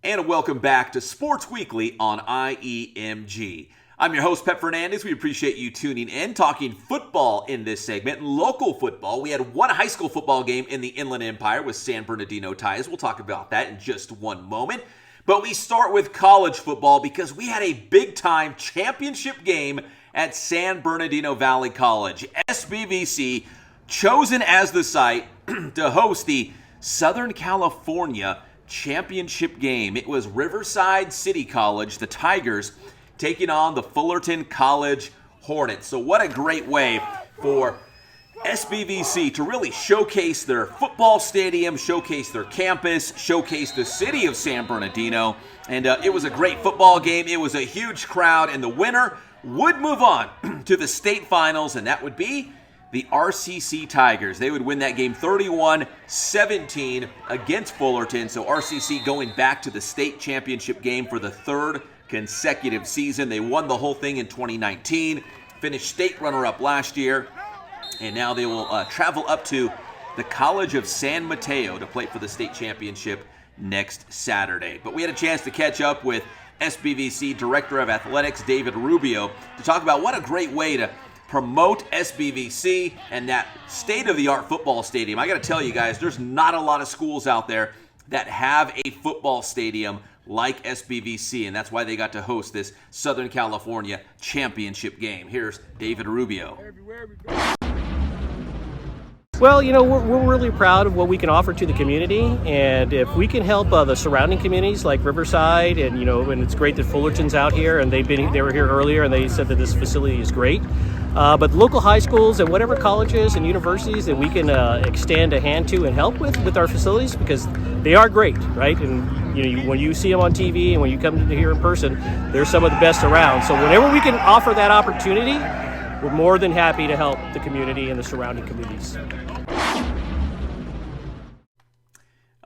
and welcome back to Sports Weekly on IEMG. I'm your host, Pep Fernandez. We appreciate you tuning in, talking football in this segment, local football. We had one high school football game in the Inland Empire with San Bernardino Tigers. We'll talk about that in just one moment. But we start with college football because we had a big-time championship game at San Bernardino Valley College. SBVC chosen as the site to host the Southern California championship game. It was Riverside City College, the Tigers, taking on the Fullerton College Hornets. So what a great way for SBVC to really showcase their football stadium, showcase their campus, showcase the city of San Bernardino. And it was a great football game. It was a huge crowd, and the winner would move on to the state finals, and that would be the RCC Tigers. They would win that game 31-17 against Fullerton. So RCC going back to the state championship game for the third consecutive season. They won the whole thing in 2019, finished state runner-up last year, and now they will travel up to the College of San Mateo to play for the state championship next Saturday. But we had a chance to catch up with SBVC Director of Athletics, David Rubio, to talk about what a great way to promote SBVC and that state-of-the-art football stadium. I got to tell you guys, there's not a lot of schools out there that have a football stadium like SBVC, and that's why they got to host this Southern California championship game. Here's David Rubio. Well, you know, we're really proud of what we can offer to the community, and if we can help the surrounding communities like Riverside, and and it's great that Fullerton's out here, and they were here earlier, and they said that this facility is great. But local high schools and whatever colleges and universities that we can extend a hand to and help with our facilities, because they are great, right? And when you see them on TV and when you come to here in person, they're some of the best around. So whenever we can offer that opportunity, we're more than happy to help the community and the surrounding communities.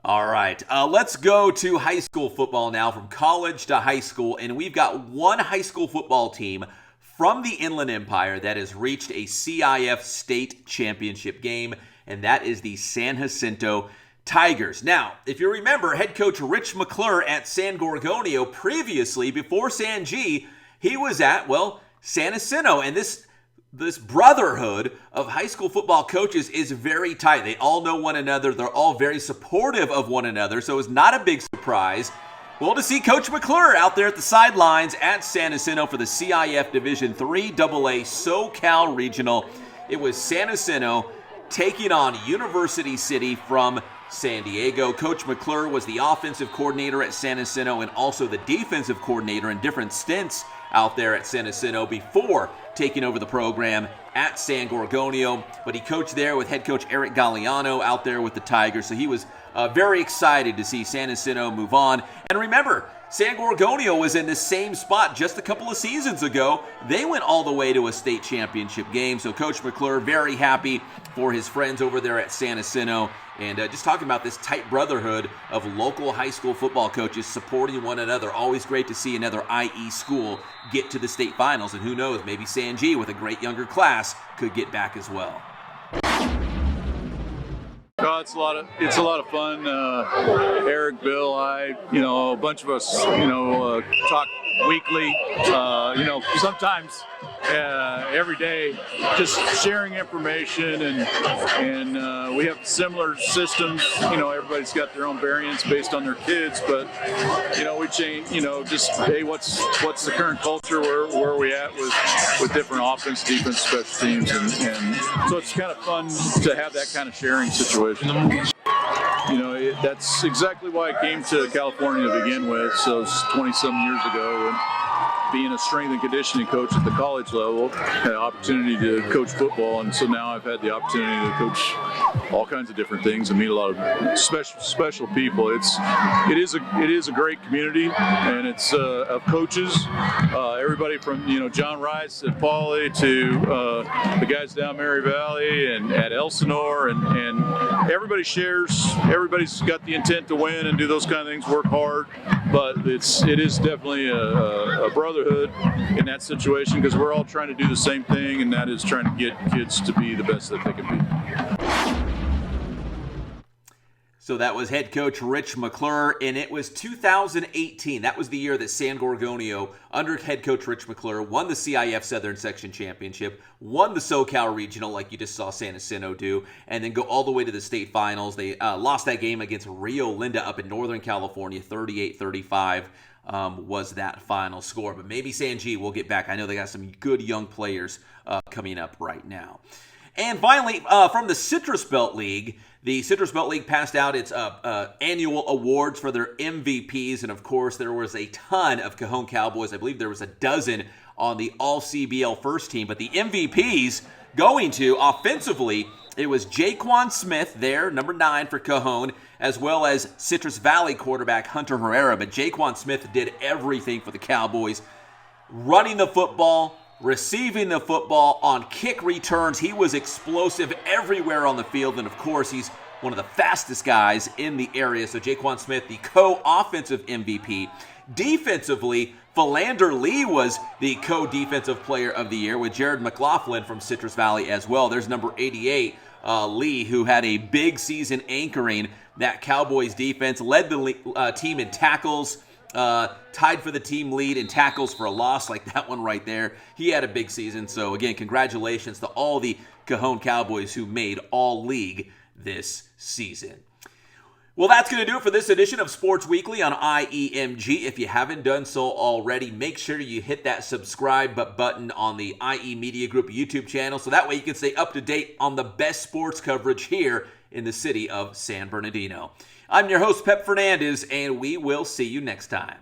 All right, let's go to high school football now, from college to high school. And we've got one high school football team from the Inland Empire that has reached a CIF state championship game, and that is the San Jacinto Tigers. Now, if you remember, head coach Rich McClure at San Gorgonio previously, before San G, he was at, San Jacinto, and this brotherhood of high school football coaches is very tight. They all know one another. They're all very supportive of one another, so it's not a big surprise. Well, to see Coach McClure out there at the sidelines at San Jacinto for the CIF Division III AA SoCal Regional. It was San Jacinto taking on University City from San Diego. Coach McClure was the offensive coordinator at San Jacinto and also the defensive coordinator in different stints out there at San Jacinto before taking over the program at San Gorgonio. But he coached there with head coach Eric Galliano out there with the Tigers. So he was very excited to see San Jacinto move on. And remember, San Gorgonio was in the same spot just a couple of seasons ago. They went all the way to a state championship game. So Coach McClure very happy for his friends over there at San Jacinto. And just talking about this tight brotherhood of local high school football coaches supporting one another. Always great to see another IE school get to the state finals. And who knows, maybe San G with a great younger class could get back as well. Oh, it's a lot of fun. Eric, Bill, I, a bunch of us, talk weekly. Sometimes every day, just sharing information, and we have similar systems. Everybody's got their own variants based on their kids, but we change. Just hey, what's the current culture? Where are we at with different offense, defense, special teams, and so it's kind of fun to have that kind of sharing situation. That's exactly why I came to California to begin with. So it's 20-some years ago, and being a strength and conditioning coach at the college level, had an opportunity to coach football, and so now I've had the opportunity to coach all kinds of different things and meet a lot of special people. It is a great community, and it's of coaches, everybody from John Rice at Pauley to the guys down Mary Valley and at Elsinore, and everybody shares. Everybody's got the intent to win and do those kind of things, work hard, but it is definitely a brotherhood in that situation, because we're all trying to do the same thing, and that is trying to get kids to be the best that they can be. So that was head coach Rich McClure, and it was 2018. That was the year that San Gorgonio, under head coach Rich McClure, won the CIF Southern Section Championship, won the SoCal Regional like you just saw San Jacinto do, and then go all the way to the state finals. They lost that game against Rio Linda up in Northern California, 38-35 was that final score. But maybe San G will get back. I know they got some good young players coming up right now. And finally, from the Citrus Belt League, the Citrus Belt League passed out its annual awards for their MVPs. And of course, there was a ton of Cajon Cowboys. I believe there was a dozen on the All-CBL first team. But the MVPs going to, offensively, it was Jaquan Smith there, number 9 for Cajon, as well as Citrus Valley quarterback Hunter Herrera. But Jaquan Smith did everything for the Cowboys, running the football, receiving the football, on kick returns. He was explosive everywhere on the field, and of course, he's one of the fastest guys in the area. So Jaquan Smith, the co-offensive MVP. Defensively, Philander Lee was the co-defensive player of the year, with Jared McLaughlin from Citrus Valley as well. There's number 88, Lee, who had a big season anchoring that Cowboys defense, led the team in tackles, tied for the team lead in tackles for a loss, like that one right there. He had a big season. So again, congratulations to all the Cajon Cowboys who made all league this season. Well, that's going to do it for this edition of Sports Weekly on IEMG. If you haven't done so already, make sure you hit that subscribe button on the IE Media Group YouTube channel, so that way you can stay up to date on the best sports coverage here in the city of San Bernardino. I'm your host, Pep Fernandez, and we will see you next time.